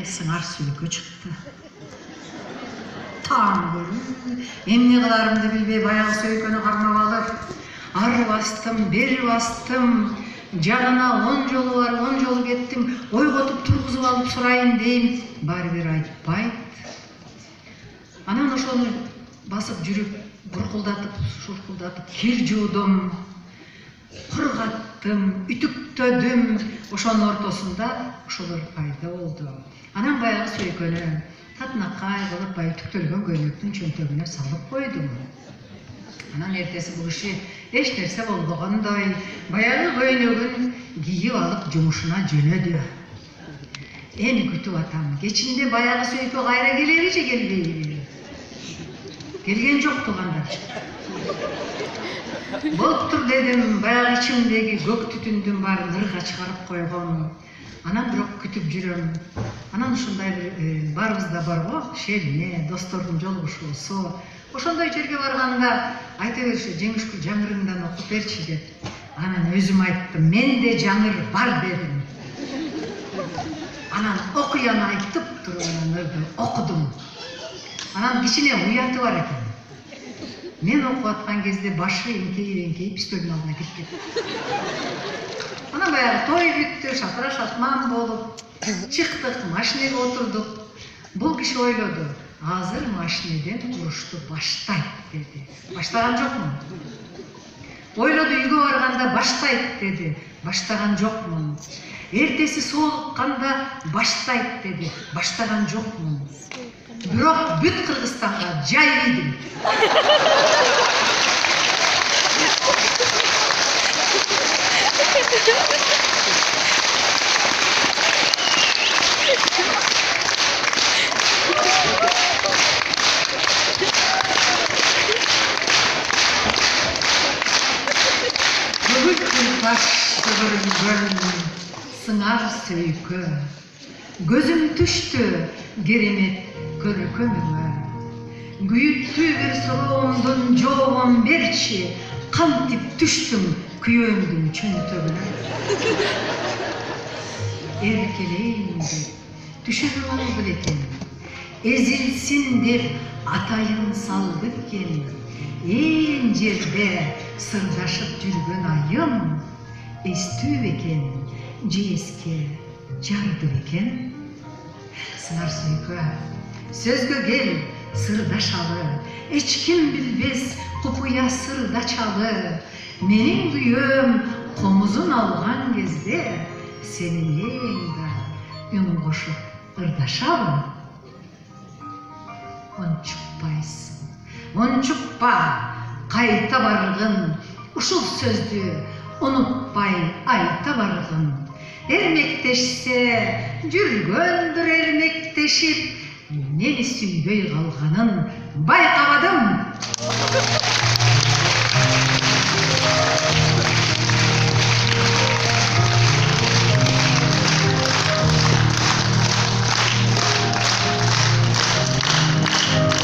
сыңар сүйкө чыкты. Таңгөрүм, эмне кыларымды билбей баягы сөйкөнү кармап алып, ары бастым, бери бастым, жанына 10 жолу бар, 10 жолу кеттим, ойготуп тургузуп алып сурайын дейм, баары бир айтпайт. Анан ошону басып жүрүп, буркулдатып, шуркулдатып, кир жуудум, кургаттым, үтүктөдүм, ошонун ортосунда ошолор пайда болду. Анан баягы сөйкөнү татынакай кылып үтүктөлгөн көйнөктүн чөнтөгүнө салып койдум. Анан эртеси бул киши эч нерсе болбогондой баягы көйнөгүн кийип алып жумушуна жөнөдү. Эми күтүп атам, кечинде баягы сөйкө кайра келеби же келбейби? Келген жок туугандар. Болуптур дедим, баягы ичимдеги көк түтүндүн баарын ырга чыгарып койгом. Анан бирок күтүп жүрөм. Анан ушундай бир баарыбызда барго, шелне, достордун жолугушуусу. Ошондой жерге барганда айта бериши, жеңишкүл жаңырыңдан окуп берчи деп. Анан өзүм айттым, менде жаңыр бар дедим. Анан окуяны айтып туруп анан окудум. Анан кичине уяты бар экен. Мен окуп аткан кезде башы эңкейип стөлдүн алдына кирип кетти. Анан баягы той бүттү, шатыра шатман болуп, чыктык, машинеге отурдук. Бул киши ойлоду, азыр машинеден урушту баштайт деди. Баштаган жокмун. Ойлоду, үйгө барганда баштайт деди. Баштаган жокмун. Эртеси соолукканда баштайт деди. Баштаган жокмун. Бирок бүт Кыргызстанга жайбыйдым. Сыңар сөйкө, көзүм түштү керемет көркөмүңө. Күйүттүү бир суроомдун жообун берчи, кантип түштүм күйөөмдүн чөнтөгүнө. Эркелейин деп түшүнүп алды экен, эзилсин деп атайын салды экен. Ээн жерде сырдашып жүргөн айым эстүү бекен, же эске жарды бекен. Сыңар сөйкө, сөзгө кел сырдашалы, эч ким билбес купуя сырдачалы. Менин күйөөм комузун алган кезде сенин эң да үн кошуп ырдашалы. Ончукпайсың, ончукпа, кайта баргын, ушул сөздү унутпай айта баргын. Эрмектешсе жүргөндүр эрмектешип, мени сүйбөй калганын байкабадым.